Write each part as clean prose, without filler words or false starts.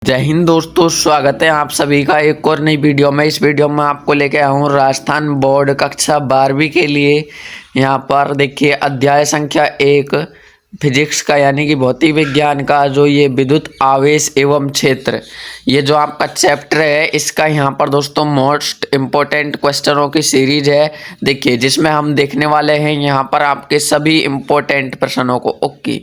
जय हिंद दोस्तों, स्वागत है आप सभी का एक और नई वीडियो में। इस वीडियो में आपको लेके आया हूँ राजस्थान बोर्ड कक्षा 12वीं के लिए। यहाँ पर देखिए अध्याय संख्या 1 फिजिक्स का यानी कि भौतिक विज्ञान का जो ये विद्युत आवेश एवं क्षेत्र, ये जो आपका चैप्टर है, इसका यहाँ पर दोस्तों मोस्ट इम्पोर्टेंट क्वेश्चनों की सीरीज है। देखिए जिसमें हम देखने वाले हैं यहाँ पर आपके सभी इम्पोर्टेंट प्रश्नों को। ओके,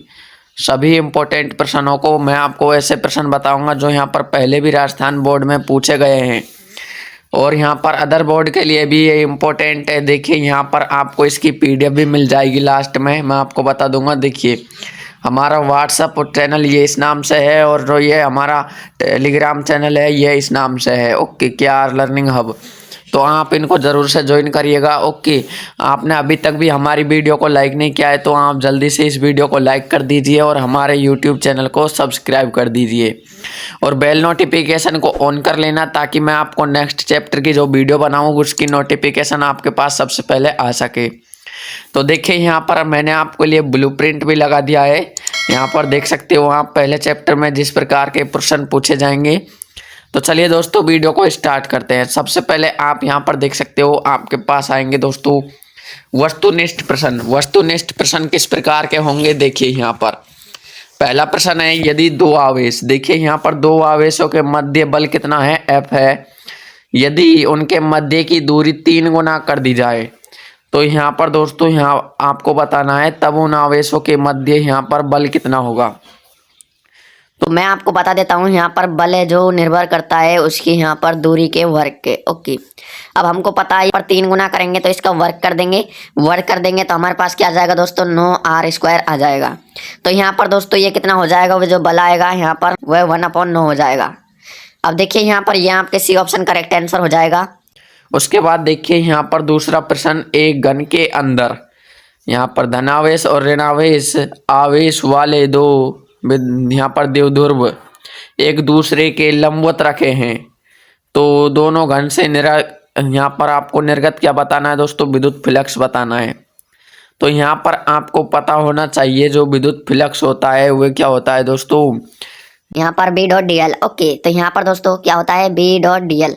सभी इम्पोर्टेंट प्रश्नों को मैं आपको ऐसे प्रश्न बताऊंगा जो यहाँ पर पहले भी राजस्थान बोर्ड में पूछे गए हैं और यहाँ पर अदर बोर्ड के लिए भी ये इम्पोर्टेंट है। देखिए यहाँ पर आपको इसकी पीडीएफ भी मिल जाएगी, लास्ट में मैं आपको बता दूंगा। देखिए हमारा व्हाट्सअप चैनल ये इस नाम से है और जो ये हमारा टेलीग्राम चैनल है ये इस नाम से है। ओके, KR लर्निंग हब, तो आप इनको ज़रूर से ज्वाइन करिएगा। ओके, आपने अभी तक भी हमारी वीडियो को लाइक नहीं किया है तो आप जल्दी से इस वीडियो को लाइक कर दीजिए और हमारे यूट्यूब चैनल को सब्सक्राइब कर दीजिए और बेल नोटिफिकेशन को ऑन कर लेना ताकि मैं आपको नेक्स्ट चैप्टर की जो वीडियो बनाऊँ उसकी नोटिफिकेशन आपके पास सबसे पहले आ सके। तो देखिए यहाँ पर मैंने आपके लिए ब्लूप्रिंट भी लगा दिया है। यहाँ पर देख सकते हो आप पहले चैप्टर में जिस प्रकार के प्रश्न पूछे जाएंगे। तो चलिए दोस्तों वीडियो को स्टार्ट करते हैं। सबसे पहले आप यहाँ पर देख सकते हो आपके पास आएंगे दोस्तों वस्तुनिष्ठ प्रश्न। वस्तुनिष्ठ प्रश्न किस प्रकार के होंगे, देखिए यहाँ पर पहला प्रश्न है, यदि दो आवेश, देखिए यहाँ पर दो आवेशों के मध्य बल कितना है, F है। यदि उनके मध्य की दूरी 3 गुना कर दी जाए तो यहाँ पर दोस्तों यहाँ आपको बताना है तब उन आवेशों के मध्य यहाँ पर बल कितना होगा। तो मैं आपको बता देता हूँ, यहाँ पर बल है जो निर्भर करता है उसकी यहाँ पर दूरी के वर्ग के। ओके, अब हमको पता है पर 3 गुना करेंगे तो इसका वर्ग कर देंगे। वर्ग कर देंगे तो हमारे पास क्या आ जाएगा दोस्तों, 9r² आ जाएगा। तो यहाँ पर दोस्तों ये कितना हो जाएगा, वो जो बल आएगा यहाँ पर वह 1/9 हो जाएगा। अब देखिए यहाँ पर यह आपके सी ऑप्शन करेक्ट आंसर हो जाएगा। उसके बाद देखिए यहाँ पर दूसरा प्रश्न, एक घन के अंदर यहाँ पर धनावेश और ऋणावेश आवेश वाले दो यहाँ पर द्विध्रुव एक दूसरे के लंबवत रखे हैं तो दोनों घन से यहाँ पर आपको निर्गत क्या बताना है दोस्तों, विद्युत फ्लक्स बताना है। तो यहाँ पर आपको पता होना चाहिए जो विद्युत फ्लक्स होता है वह क्या होता है दोस्तों, यहाँ पर B.dl। ओके, तो यहाँ पर दोस्तों क्या होता है B.dl।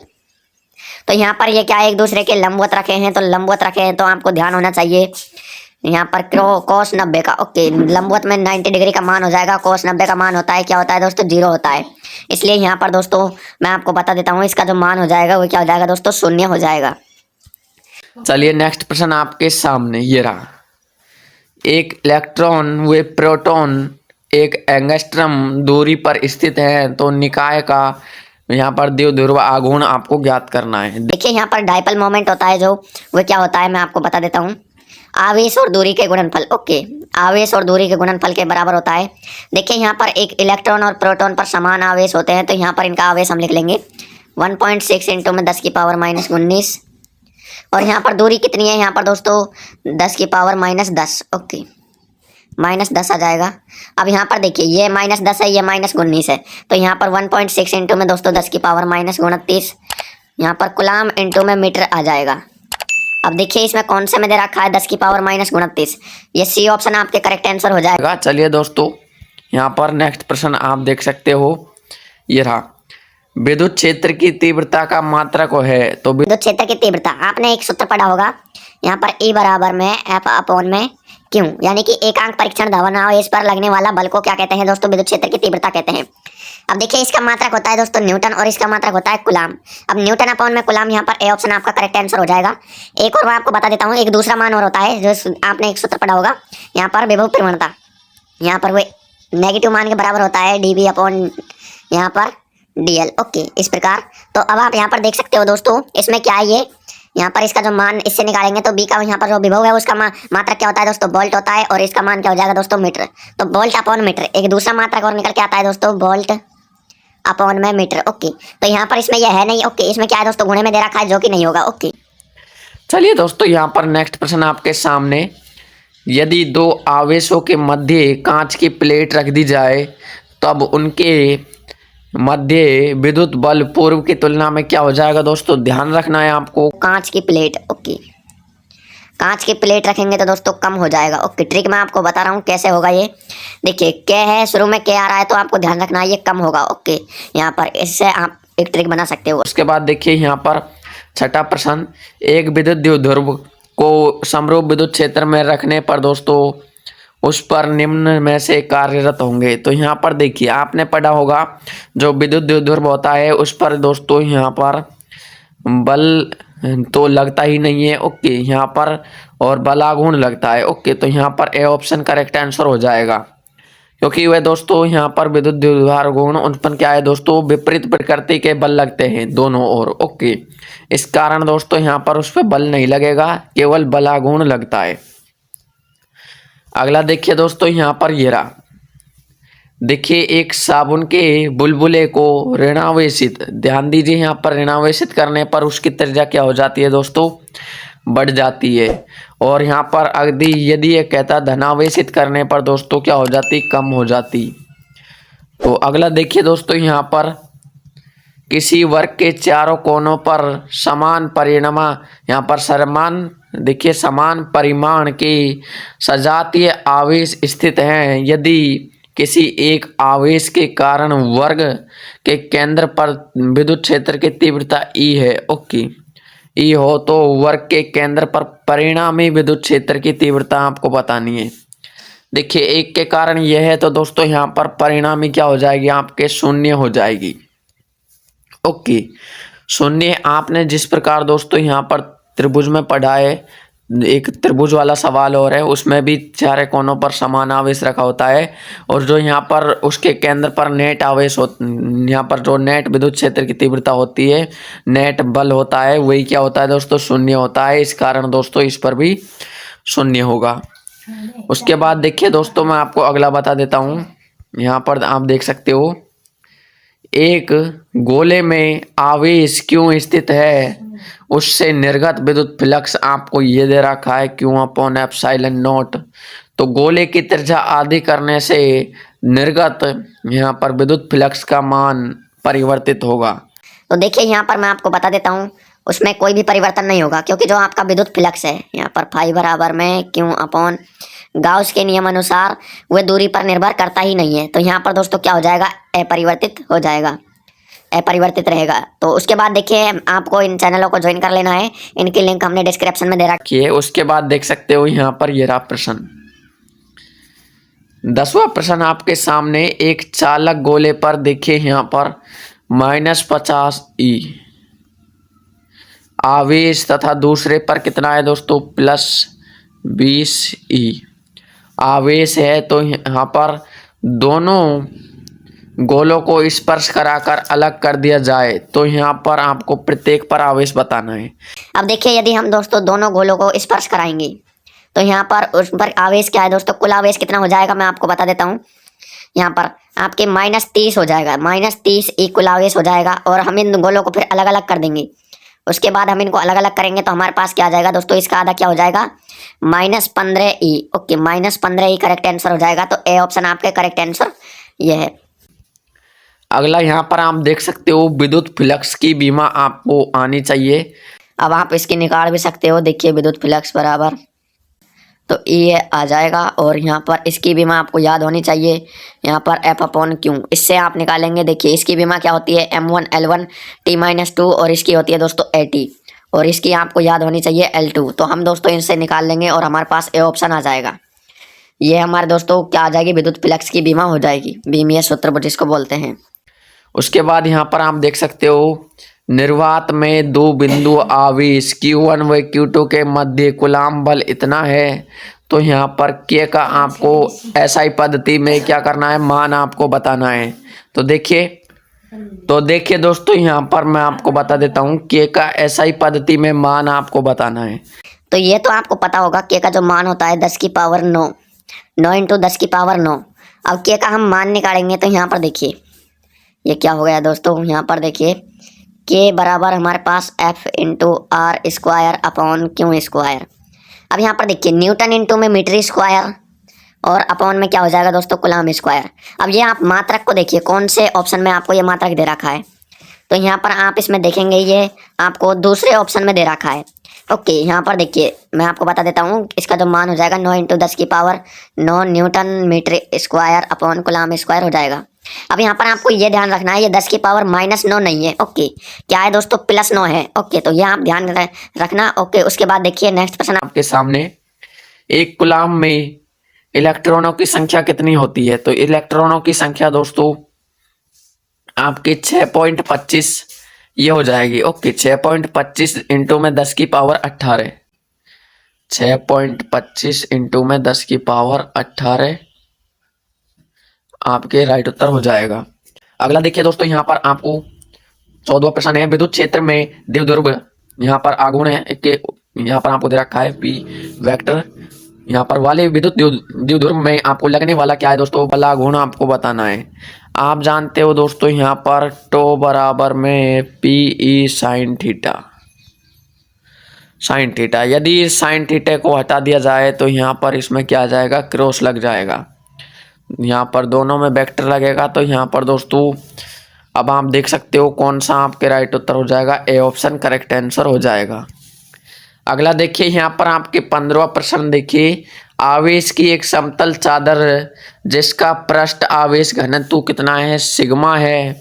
तो यहाँ पर ये क्या है, एक दूसरे के लंबवत रखे हैं, तो लंबवत रखे हैं तो आपको ध्यान होना चाहिए यहाँ पर cos 90 का। ओके, लंबवत में 90 डिग्री का मान हो जाएगा, cos 90 का मान होता है क्या होता है दोस्तों, 0 होता है। इसलिए यहाँ पर दोस्तों मैं आपको बता देता हूँ इसका जो मान हो जाएगा वो क्या हो जाएगा दोस्तों, 0 हो जाएगा। चलिए नेक्स्ट प्रश्न आपके सामने ये रहा, एक इलेक्ट्रॉन व प्रोटॉन एक एंगस्ट्रम दूरी पर स्थित है तो निकाय का यहाँ पर द्विध्रुव आघूर्ण आपको ज्ञात करना है। देखिए यहाँ पर डाइपोल मोमेंट होता है जो वो क्या होता है, मैं आपको बता देता हूँ, आवेश और दूरी के गुणनफल। ओके, आवेश और दूरी के गुणनफल के बराबर होता है। देखिए यहाँ पर एक इलेक्ट्रॉन और प्रोटॉन पर समान आवेश होते हैं तो यहाँ पर इनका आवेश हम लिख लेंगे 1.6 × 10⁻⁻19 और यहाँ पर दूरी कितनी है यहाँ पर दोस्तों, 10⁻−10। ओके, -10 आ जाएगा। अब यहाँ पर देखिए ये -10 है, ये -19 है, तो यहाँ पर 1.6 इंटू में दोस्तों 10⁻−29 यहाँ पर कुलाम इंटू में मीटर आ जाएगा। अब देखिए इसमें कौन से में दे रखा है 10⁻−29, ये सी ऑप्शन आपके करेक्ट आंसर हो जाएगा। चलिए दोस्तों यहाँ पर नेक्स्ट प्रश्न आप देख सकते हो, ये रहा, विद्युत क्षेत्र की तीव्रता का मात्रक है। तो विद्युत क्षेत्र की तीव्रता आपने एक सूत्र पढ़ा होगा, यहाँ पर E बराबर में F/Q, यानी कि एकांक परीक्षण धनावेश पर लगने वाला बल को क्या कहते हैं दोस्तों, विद्युत क्षेत्र की तीव्रता कहते हैं। अब देखिए इसका मात्रक होता है दोस्तों न्यूटन और इसका मात्रक होता है कुलाम। अब न्यूटन में कुलाम, यहाँ पर ए ऑप्शन आपका करेक्ट आंसर हो जाएगा। एक और मैं आपको बता देता हूँ, एक दूसरा मान और होता है जो आपने एक सूत्र पढ़ा होगा, यहाँ पर विभव प्रवणता, यहाँ पर वो नेगेटिव मान के बराबर होता है dV/ यहाँ पर dl। ओके, इस प्रकार। तो अब आप यहाँ पर देख सकते हो दोस्तों इसमें क्या है, ये यहाँ पर इसका जो मान इससे निकालेंगे तो बी का यहाँ पर जो विभव है उसका मात्रक क्या होता है दोस्तों, वोल्ट होता है और इसका मान क्या हो जाएगा दोस्तों, मीटर। तो वोल्ट/मीटर, एक दूसरा मात्रक और निकल के आता है दोस्तों, वोल्ट/मीटर। ओके, तो यहाँ पर इसमें यह है नहीं। ओके, इसमें क्या है दोस्तों, गुणे में दे रखा है जो कि नहीं होगा। ओके, चलिए दोस्तों यहाँ पर नेक्स्ट प्रश्न आपके सामने, यदि दो आवेशों के मध्य कांच की प्लेट रख दी जाए तब उनके मध्य विद्युत बल पूर्व की तुलना में क्या हो जाएगा दोस्तों, ध्यान रखना है आपको। कांच की प्लेट। ओके, कांच की प्लेट रखेंगे तो दोस्तों कम हो जाएगा। ओके, ट्रिक मैं आपको बता रहा हूँ कैसे होगा ये। देखिए के है, शुरू में के आ रहा है तो आपको ध्यान रखना है ये कम होगा। ओके, यहाँ पर इससे आप एक ट्रिक बना सकते हो। उसके बाद देखिए यहाँ पर छठा प्रश्न, एक विद्युत द्विध्रुव को समरूप विद्युत क्षेत्र में रखने पर दोस्तों उस पर निम्न में से कार्यरत होंगे। तो यहाँ पर देखिए आपने पढ़ा होगा जो विद्युत द्विध्रुव होता है उस पर दोस्तों यहाँ पर बल तो लगता ही नहीं है। ओके, यहाँ पर और बलागुण लगता है। ओके, तो यहाँ पर ए ऑप्शन करेक्ट आंसर हो जाएगा, क्योंकि वह दोस्तों यहाँ पर विद्युत द्विध्रुव गुण उत्पन्न क्या है दोस्तों, विपरीत प्रकृति के बल लगते हैं दोनों ओर। ओके, इस कारण दोस्तों यहाँ पर उस पर बल नहीं लगेगा, केवल बलागुण लगता है। अगला देखिए दोस्तों यहाँ पर ये रहा, देखिए एक साबुन के बुलबुले को ऋणावेशित, ध्यान दीजिए यहाँ पर ऋणावेशित करने पर उसकी त्रिज्या क्या हो जाती है दोस्तों, बढ़ जाती है। और यहाँ पर यदि ये कहता धनावेशित करने पर दोस्तों क्या हो जाती, कम हो जाती। तो अगला देखिए दोस्तों यहाँ पर किसी वर्ग के चारों कोनों पर समान परिणाम, यहाँ पर समान देखिए समान परिमाण के सजातीय आवेश स्थित हैं। यदि किसी एक आवेश के कारण वर्ग के केंद्र पर विद्युत क्षेत्र की तीव्रता ई है। ओके, ई हो तो वर्ग के केंद्र पर परिणामी विद्युत क्षेत्र की तीव्रता आपको बतानी है। देखिए एक के कारण यह है तो दोस्तों यहाँ पर परिणामी क्या हो जाएगी, आपके शून्य हो जाएगी। ओके, शून्य आपने जिस प्रकार दोस्तों यहाँ पर त्रिभुज में पढ़ा है, एक त्रिभुज वाला सवाल और है, उसमें भी चारों कोनों पर समान आवेश रखा होता है और जो यहाँ पर उसके केंद्र पर नेट आवेश हो, यहाँ पर जो नेट विद्युत क्षेत्र की तीव्रता होती है, नेट बल होता है, वही क्या होता है दोस्तों, शून्य होता है। इस कारण दोस्तों इस पर भी शून्य होगा। उसके बाद देखिए दोस्तों मैं आपको अगला बता देता हूँ। यहाँ पर आप देख सकते हो एक गोले में आवेश क्यों स्थित है, उससे निर्गत विद्युत फ्लक्स आपको ये दे रखा है Q अपॉन एप्सिलॉन नॉट। तो गोले की त्रिज्या आधी करने से निर्गत यहाँ पर विद्युत फ्लक्स का मान परिवर्तित होगा। तो देखिए यहाँ पर मैं आपको बता देता हूँ, उसमें कोई भी परिवर्तन नहीं होगा, क्योंकि जो आपका विद्युत फ्लक्स है यहाँ पर फाई बराबर में Q अपॉन गाउस के नियम अनुसार वह दूरी पर निर्भर करता ही नहीं है। तो यहाँ पर दोस्तों क्या हो जाएगा, अपरिवर्तित हो जाएगा, अपरिवर्तित रहेगा। तो उसके बाद देखिए आपको इन चैनलों को ज्वाइन कर लेना है, इनकी लिंक हमने डिस्क्रिप्शन में दे रखी है। उसके बाद देख सकते हो यहाँ पर ये रहा प्रश्न, 10वां प्रश्न आपके सामने, एक चालक गोले पर देखिए यहाँ पर -50 ई आवेश तथा दूसरे पर कितना है दोस्तों, +20 ई आवेश है। तो यहाँ पर दोनों गोलों को स्पर्श कराकर अलग कर दिया जाए तो यहाँ पर आपको प्रत्येक पर आवेश बताना है। अब देखिए यदि हम दोस्तों दोनों गोलों को स्पर्श कराएंगे तो यहाँ पर उस पर आवेश क्या है दोस्तों, कुल आवेश कितना हो जाएगा मैं आपको बता देता हूँ। यहाँ पर आपके -30 हो जाएगा, -30 ई कुल आवेश हो जाएगा। और हम इन गोलों को फिर अलग अलग कर देंगे। उसके बाद हम इनको अलग अलग करेंगे तो हमारे पास क्या आ जाएगा दोस्तों, इसका आधा क्या हो जाएगा, -15 ई। ओके, -15 ई करेक्ट आंसर हो जाएगा। तो ए ऑप्शन आपके करेक्ट आंसर ये है। अगला यहाँ पर आप देख सकते हो विद्युत फ्लक्स की बीमा आपको आनी चाहिए। अब आप इसकी निकाल भी सकते हो। देखिए विद्युत फ्लक्स बराबर तो ये आ जाएगा और यहाँ पर इसकी बीमा आपको याद होनी चाहिए, यहाँ पर F अपॉन Q, इससे आप निकालेंगे। देखिए इसकी बीमा क्या होती है, M1 L1 T-2 और इसकी होती है दोस्तों AT और इसकी आपको याद होनी चाहिए L2। तो हम दोस्तों इनसे निकाल लेंगे और हमारे पास ए ऑप्शन आ जाएगा। ये हमारे दोस्तों क्या आ जाएगी, विद्युत फ्लक्स की बीमा हो जाएगी, बीमीय सूत्र जिसको बोलते हैं। उसके बाद यहाँ पर आप देख सकते हो निर्वात में दो बिंदु आवेश Q1 व Q2 के मध्य कूलाम बल इतना है। तो यहाँ पर के का आपको SI पद्धति में क्या करना है, मान आपको बताना है। तो देखिए दोस्तों यहाँ पर मैं आपको बता देता हूँ के का SI पद्धति में मान आपको बताना है। तो ये तो आपको पता होगा के का जो मान होता है 10 की पावर 9 × 10 की पावर 9। अब के का हम मान निकालेंगे तो यहाँ पर देखिए ये क्या हो गया दोस्तों, यहाँ पर देखिए के बराबर हमारे पास F × R² अपॉन Q²। अब यहाँ पर देखिए न्यूटन इंटू में मीटर स्क्वायर और अपॉन में क्या हो जाएगा दोस्तों, कूलाम स्क्वायर। अब ये आप मात्रक को देखिए कौन से ऑप्शन में आपको ये मात्रक दे रखा है। तो यहाँ पर आप इसमें देखेंगे ये आपको दूसरे ऑप्शन में दे रखा है। ओके, यहाँ पर देखिए मैं आपको बता देता हूँ इसका जो मान हो जाएगा 9 इंटू 10 की power 9 newton metre square upon coulomb square हो जाएगा। अब यहाँ पर आपको ये ध्यान रखना है, ये 10 की पावर -9 नहीं है। ओके, क्या है दोस्तों, +9 है। ओके, तो ये आप ध्यान रखना। ओके, उसके बाद देखिए नेक्स्ट प्रश्न आपके सामने, एक कूलम में इलेक्ट्रॉनों की संख्या कितनी होती है? तो इलेक्ट्रॉनों की संख्या दोस्तों आपकी 6.25 ये हो जाएगी। ओके, 6.25 इंटू में 10 की पावर 18, 6.25 इंटू में 10 की पावर 18 आपके राइट उत्तर हो जाएगा। अगला देखिए दोस्तों, यहाँ पर आपको 14वां प्रश्न है, विद्युत क्षेत्र में द्विध्रुव यहाँ पर आघूर्ण है के, यहाँ पर आपको दे रखा है पी वेक्टर, यहाँ पर वाले विद्युत द्विध्रुव में आपको लगने वाला क्या है दोस्तों, वाला गुण आपको बताना है। आप जानते हो दोस्तों यहाँ पर टो बराबर में P E sine theta, sine theta. यदि साइन थीटा को हटा दिया जाए तो यहाँ पर इसमें क्या आ जाएगा, क्रॉस लग जाएगा। यहाँ पर दोनों में वेक्टर लगेगा, तो यहाँ पर दोस्तों अब आप देख सकते हो कौन सा आपके राइट उत्तर हो जाएगा, ए ऑप्शन करेक्ट आंसर हो जाएगा। अगला देखिए यहाँ पर आपके 15वां प्रश्न देखिए, आवेश की एक समतल चादर जिसका पृष्ठ आवेश घनत्व कितना है, सिग्मा है,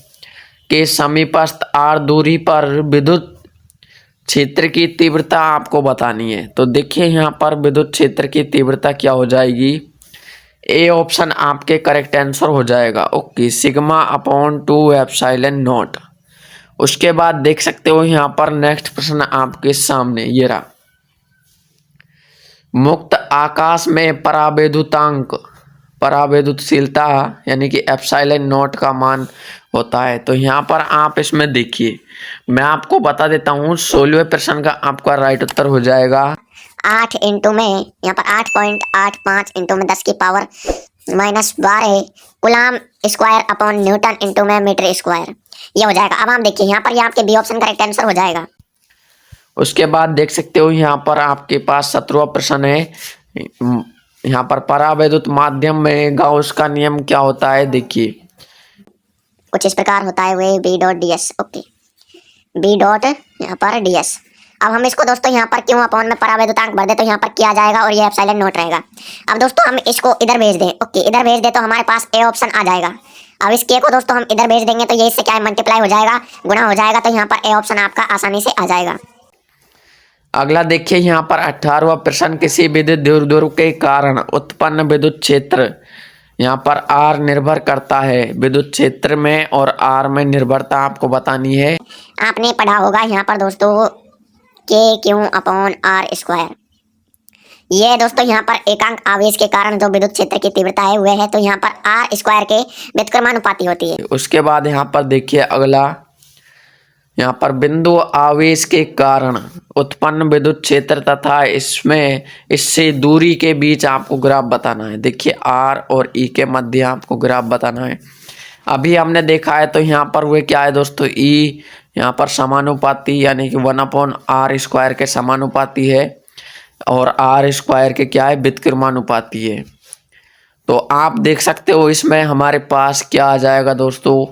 के समीपस्थ आर दूरी पर विद्युत क्षेत्र की तीव्रता आपको बतानी है। तो देखिए यहाँ पर विद्युत क्षेत्र की तीव्रता क्या हो जाएगी, ए ऑप्शन आपके करेक्ट आंसर हो जाएगा। Okay, sigma upon 2 epsilon not. उसके बाद देख सकते हो यहाँ पर नेक्स्ट प्रश्न आपके सामने ये रहा, मुक्त आकाश में परावैद्युतांक, परावैद्युतशीलता यानी कि एप्सिलॉन नॉट का मान होता है। तो यहाँ पर आप इसमें देखिए, मैं आपको बता देता हूँ 16वें प्रश्न का आपका राइट उत्तर हो जाएगा 8 इंटू में यहाँ पर 8.85 इंटू में 10 की power -12 coulomb square upon Newton into में मीटर स्क्वायर, ये हो जाएगा। अब आप देखिए यहाँ पर ये आपके बी ऑप्शन करेक्ट आंसर हो जाएगा। उसके बाद देख सकते हो यहाँ पर आपके पास 17वां प्रश्न है, यहाँ पर परावैद्युत माध्यम में गाउस का नियम क्या होता है, देखिए कुछ इस प्रकार होता है, वे B dot D S. Okay, B dot यहाँ पर डी एस। अब हम इसको दोस्तों यहाँ पर क्यों अपॉन में परावैद्युतांक भर दे तो यहाँ पर किया जाएगा और ये एप्सिलॉन नॉट रहेगा। अब दोस्तों हम इसको इधर भेज दें। ओके, इधर भेज दे तो हमारे पास ए ऑप्शन आ जाएगा। अब इस के को दोस्तों हम इधर भेज देंगे तो ये इससे क्या है, मल्टीप्लाई हो जाएगा, गुणा हो जाएगा, तो यहाँ पर ए ऑप्शन आपका आसानी से आ जाएगा। अगला देखिए यहाँ पर 18वां प्रश्न, किसी विद्युत द्विध्रुव के कारण उत्पन्न विद्युत क्षेत्र, यहाँ पर आर निर्भर करता है विद्युत क्षेत्र में और आर में निर्भरता आपको बतानी है। आपने पढ़ा होगा यहाँ पर दोस्तों के क्यू अपॉन आर स्क्वायर, ये दोस्तों यहाँ पर एकांक आवेश के कारण जो विद्युत क्षेत्र की तीव्रता है वह है, तो यहाँ पर आर स्क्वायर के व्युत्क्रमानुपाती होती है। उसके बाद यहाँ पर देखिए अगला, यहाँ पर बिंदु आवेश के कारण उत्पन्न विद्युत क्षेत्र तथा इसमें इससे दूरी के बीच आपको ग्राफ बताना है। देखिए आर और ई के मध्य आपको ग्राफ बताना है। अभी हमने देखा है तो यहाँ पर वे क्या है दोस्तों, ई यहाँ पर समानुपाती यानी कि 1/r² के समानुपाती है और आर स्क्वायर के क्या है, व्युत्क्रमानुपाती है। तो आप देख सकते हो इसमें हमारे पास क्या आ जाएगा दोस्तों,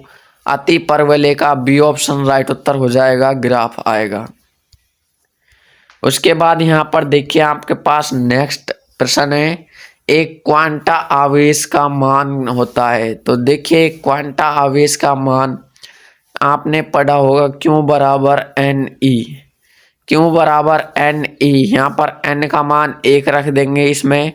अति परवलय का बी ऑप्शन राइट उत्तर हो जाएगा, ग्राफ आएगा। उसके बाद यहाँ पर देखिए आपके पास नेक्स्ट प्रश्न है, एक क्वांटा आवेश का मान होता है। तो देखिए क्वांटा आवेश का मान आपने पढ़ा होगा क्यू बराबर एन ई, क्यू बराबर एन ई। यहाँ पर एन का मान 1 रख देंगे, इसमें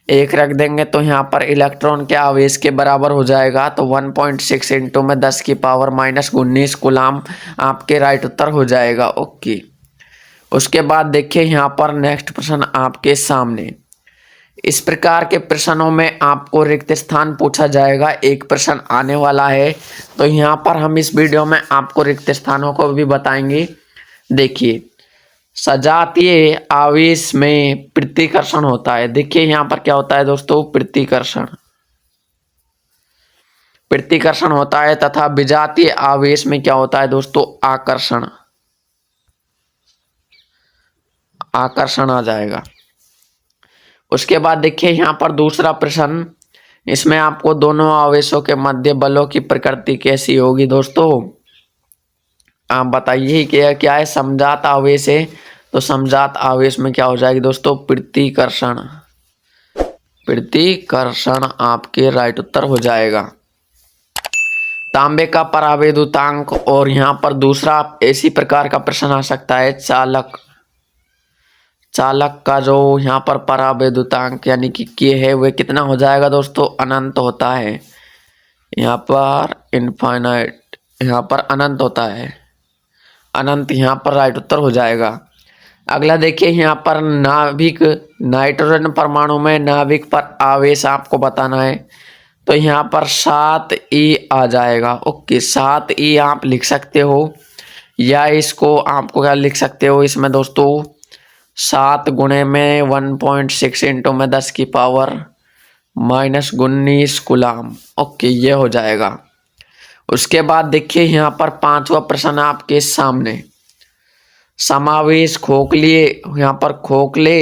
1 रख देंगे तो यहाँ पर इलेक्ट्रॉन के आवेश के बराबर हो जाएगा। तो 1.6 इंटू में 10 की पावर -19 कूलम आपके राइट उत्तर हो जाएगा। ओके, उसके बाद देखिए यहाँ पर नेक्स्ट प्रश्न आपके सामने, इस प्रकार के प्रश्नों में आपको रिक्त स्थान पूछा जाएगा। एक प्रश्न आने वाला है तो यहाँ पर हम इस वीडियो में आपको रिक्त स्थानों को भी बताएंगे। देखिए सजातीय आवेश में प्रतिकर्षण होता है। देखिए यहाँ पर क्या होता है दोस्तों, प्रतिकर्षण, प्रतिकर्षण होता है तथा विजातीय आवेश में क्या होता है दोस्तों, आकर्षण, आकर्षण आ जाएगा। उसके बाद देखिए यहाँ पर दूसरा प्रश्न, इसमें आपको दोनों आवेशों के मध्य बलों की प्रकृति कैसी होगी दोस्तों, आप बताइए। क्या क्या है, समजात आवेश है तो समजात आवेश में क्या हो जाएगी दोस्तों, प्रतिकर्षण। प्रतिकर्षण आपके राइट उत्तर हो जाएगा। तांबे का परावैद्युतांक, और यहाँ पर दूसरा इसी प्रकार का प्रश्न आ सकता है, चालक। चालक का जो यहाँ पर परावैद्युतांक यानी कि के है वह कितना हो जाएगा दोस्तों, अनंत होता है। यहाँ पर इनफाइनाइट, यहाँ पर अनंत होता है, अनंत यहाँ पर राइट उत्तर हो जाएगा। अगला देखिए, यहाँ पर नाभिक, नाइट्रोजन परमाणु में नाभिक पर आवेश आपको बताना है। तो यहाँ पर 7e आ जाएगा। ओके, 7e आप लिख सकते हो, या इसको आपको क्या लिख सकते हो इसमें दोस्तों, 7 गुणे में 1.6 इंटू में 10 की पावर -19 कूलाम। ओके, ये हो जाएगा। उसके बाद देखिए यहाँ पर 5वां प्रश्न आपके सामने, समावेश खोखले, यहाँ पर खोखले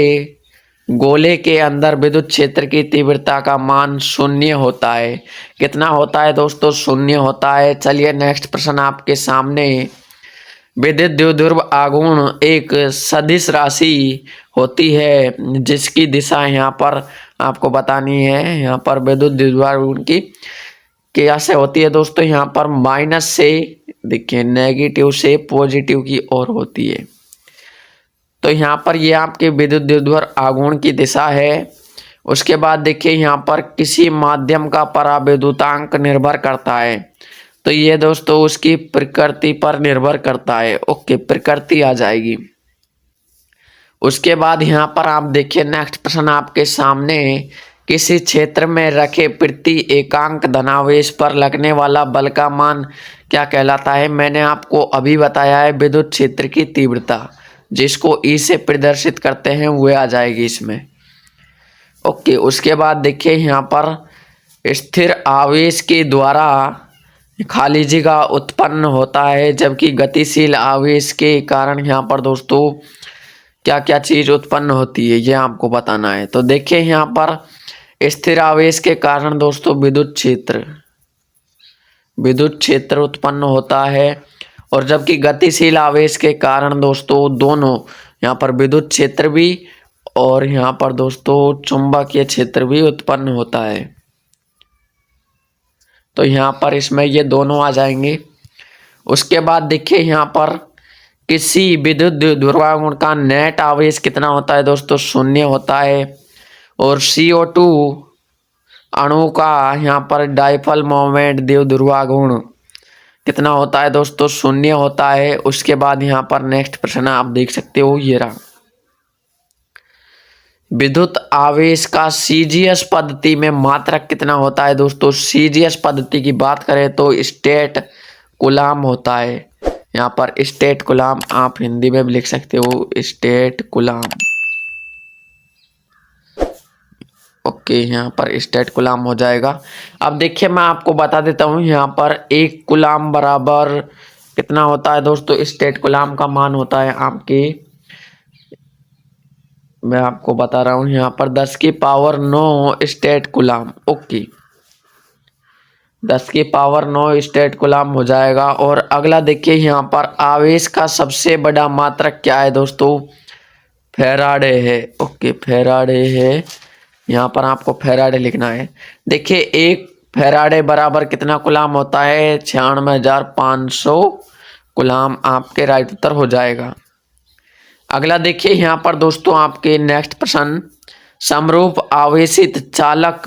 गोले के अंदर विद्युत क्षेत्र की तीव्रता का मान 0 होता है। कितना होता है दोस्तों, 0 होता है। चलिए नेक्स्ट प्रश्न आपके सामने, विद्युत द्विध्रुव आघूर्ण एक सदिश राशि होती है जिसकी दिशा यहाँ पर आपको बतानी है। यहाँ पर विद्युत द्विध्रुव आघूर्ण की कैसे होती है दोस्तों, यहाँ पर माइनस से, देखिए नेगेटिव से पॉजिटिव की ओर होती है। तो यहाँ पर ये आपके विद्युत द्विध्रुव आघूर्ण की दिशा है। उसके बाद देखिए यहाँ पर किसी माध्यम का परावैद्युतांक निर्भर करता है। तो ये दोस्तों उसकी प्रकृति पर निर्भर करता है। ओके, प्रकृति आ जाएगी। उसके बाद यहाँ पर आप देखिए नेक्स्ट प्रश्न आपके सामने, किसी क्षेत्र में रखे प्रति एकांक धनावेश पर लगने वाला बल का मान क्या कहलाता है। मैंने आपको अभी बताया है विद्युत क्षेत्र की तीव्रता, जिसको ई से प्रदर्शित करते हैं, वह आ जाएगी इसमें। ओके, उसके बाद देखिए यहाँ पर स्थिर आवेश के द्वारा खाली जगह उत्पन्न होता है, जबकि गतिशील आवेश के कारण यहाँ पर दोस्तों क्या क्या चीज उत्पन्न होती है, ये आपको बताना है। तो देखिए यहाँ पर स्थिर आवेश के कारण दोस्तों विद्युत क्षेत्र उत्पन्न होता है, और जबकि गतिशील आवेश के कारण दोस्तों दोनों, यहाँ पर विद्युत क्षेत्र भी और यहाँ पर दोस्तों चुंबकीय क्षेत्र भी उत्पन्न होता है। तो यहाँ पर इसमें ये दोनों आ जाएंगे। उसके बाद देखिए यहाँ पर किसी विद्युत द्विध्रुवांक का नेट आवेश कितना होता है दोस्तों, 0 होता है। और CO2 अणु का यहाँ पर डाइपोल मोमेंट द्विध्रुवांक कितना होता है दोस्तों, 0 होता है। उसके बाद यहाँ पर नेक्स्ट प्रश्न आप देख सकते हो, ये रहा, विद्युत आवेश का CGS पद्धति में मात्रक कितना होता है दोस्तों। CGS पद्धति की बात करें तो स्टेट कूलाम होता है। यहाँ पर स्टेट कूलाम आप हिंदी में भी लिख सकते हो, स्टेट कूलाम। ओके, यहाँ पर स्टेट कूलाम हो जाएगा। अब देखिए मैं आपको बता देता हूँ, यहाँ पर 1 कूलाम बराबर कितना होता है दोस्तों, स्टेट कूलाम का मान होता है आपके, मैं आपको बता रहा हूँ यहाँ पर 10 की पावर 9 स्टेट कूलाम। ओके, 10 की पावर 9 स्टेट कूलाम हो जाएगा। और अगला देखिए यहाँ पर आवेश का सबसे बड़ा मात्रक क्या है दोस्तों, फैराडे है। ओके, फैराडे है, यहाँ पर आपको फैराडे लिखना है। देखिए 1 फैराडे बराबर कितना कूलाम होता है, 96,500 कूलाम आपके राइट उत्तर हो जाएगा। अगला देखिए यहाँ पर दोस्तों आपके नेक्स्ट प्रश्न, समरूप आवेशित चालक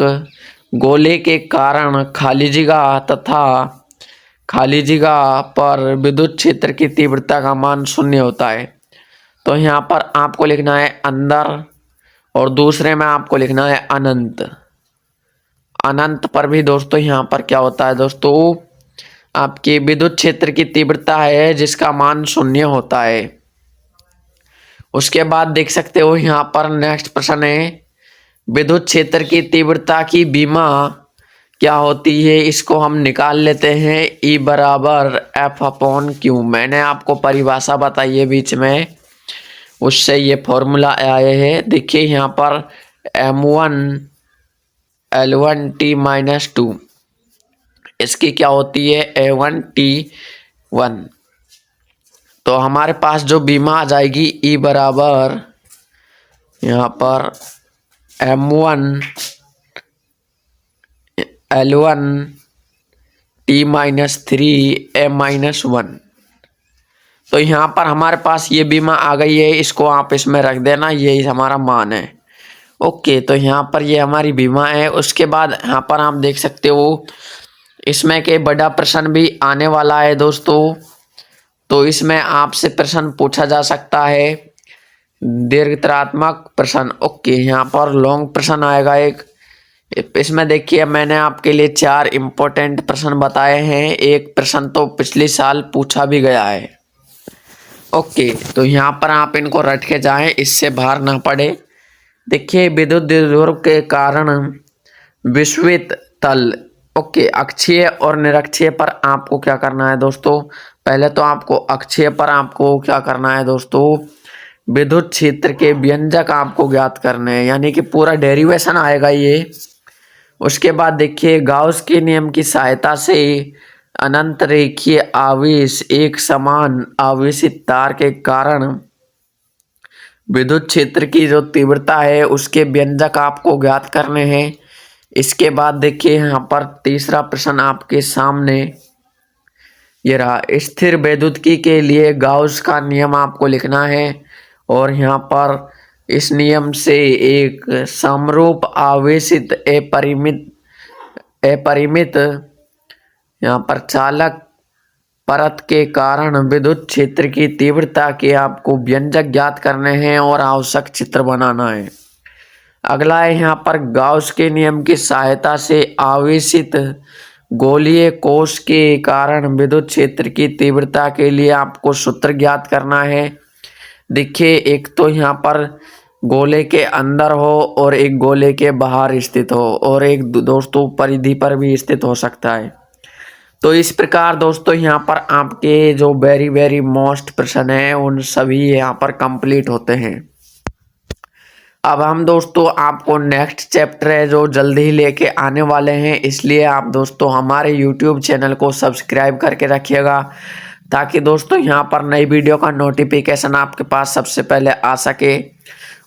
गोले के कारण खाली जगह तथा खाली जगह पर विद्युत क्षेत्र की तीव्रता का मान 0 होता है। तो यहाँ पर आपको लिखना है अंदर, और दूसरे में आपको लिखना है अनंत। अनंत पर भी दोस्तों यहाँ पर क्या होता है दोस्तों, आपकी विद्युत क्षेत्र की तीव्रता है जिसका मान 0 होता है। उसके बाद देख सकते हो यहाँ पर नेक्स्ट प्रश्न है, विद्युत क्षेत्र की तीव्रता की बीमा क्या होती है, इसको हम निकाल लेते हैं। E बराबर F/Q। मैंने आपको परिभाषा बताई है बीच में, उससे ये फॉर्मूला आए हैं। देखिए यहाँ पर M1 L1T-2, इसकी क्या होती है A1T1। तो हमारे पास जो बीमा आ जाएगी ई बराबर यहाँ पर M1 L1 T-3 M-1। तो यहाँ पर हमारे पास ये बीमा आ गई है, इसको आप इसमें रख देना, यही हमारा मान है। ओके, तो यहाँ पर ये हमारी बीमा है। उसके बाद यहाँ पर आप देख सकते हो इसमें के बड़ा प्रश्न भी आने वाला है दोस्तों। तो इसमें आपसे प्रश्न पूछा जा सकता है, दीर्घतरात्मक प्रश्न। ओके, यहाँ पर लॉन्ग प्रश्न आएगा एक। इसमें देखिए मैंने आपके लिए 4 इम्पोर्टेंट प्रश्न बताए हैं। एक प्रश्न तो पिछले साल पूछा भी गया है। ओके, तो यहाँ पर आप इनको रट के जाएं, इससे बाहर ना पड़े। देखिए विद्युत द्विध्रुव के कारण विषुवत तल, ओके, अक्षीय और निरक्षीय पर आपको क्या करना है दोस्तों। पहले तो आपको अक्षीय पर आपको क्या करना है दोस्तों, विद्युत क्षेत्र के व्यंजक आपको ज्ञात करने हैं, यानी कि पूरा डेरिवेशन आएगा ये। उसके बाद देखिए गाउस के नियम की सहायता से अनंत रेखीय आवेश एक समान आवेशित तार के कारण विद्युत क्षेत्र की जो तीव्रता है उसके व्यंजक आपको ज्ञात करने हैं। इसके बाद देखिए यहाँ पर तीसरा प्रश्न आपके सामने ये रहा, स्थिर वैद्युतिकी के लिए गाउस का नियम आपको लिखना है। और यहाँ पर इस नियम से एक समरूप आवेशित अपरिमित यहाँ पर चालक परत के कारण विद्युत क्षेत्र की तीव्रता के आपको व्यंजक ज्ञात करने हैं और आवश्यक चित्र बनाना है। अगला है यहाँ पर गाउस के नियम की सहायता से आवेशित गोलीय कोश के कारण विद्युत क्षेत्र की तीव्रता के लिए आपको सूत्र ज्ञात करना है। देखिए एक तो यहाँ पर गोले के अंदर हो और एक गोले के बाहर स्थित हो, और एक दोस्तों परिधि पर भी स्थित हो सकता है। तो इस प्रकार दोस्तों यहाँ पर आपके जो वेरी मोस्ट प्रश्न है उन सभी यहाँ पर कंप्लीट होते हैं। अब हम दोस्तों आपको नेक्स्ट चैप्टर है जो जल्दी ही लेके आने वाले हैं, इसलिए आप दोस्तों हमारे YouTube चैनल को सब्सक्राइब करके रखिएगा, ताकि दोस्तों यहाँ पर नई वीडियो का नोटिफिकेशन आपके पास सबसे पहले आ सके।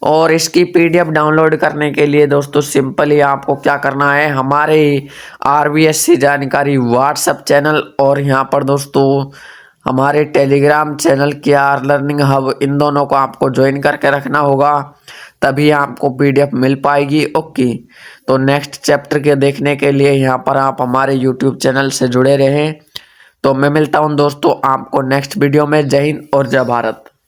और इसकी PDF डाउनलोड करने के लिए दोस्तों सिंपली आपको क्या करना है, हमारे RBSC जानकारी व्हाट्सएप चैनल और यहाँ पर दोस्तों हमारे Telegram channel KR learning hub, इन दोनों को आपको ज्वाइन करके रखना होगा, तभी आपको PDF मिल पाएगी। ओके, तो नेक्स्ट चैप्टर के देखने के लिए यहाँ पर आप हमारे YouTube चैनल से जुड़े रहें। तो मैं मिलता हूँ दोस्तों आपको नेक्स्ट वीडियो में। जय हिंद और जय भारत।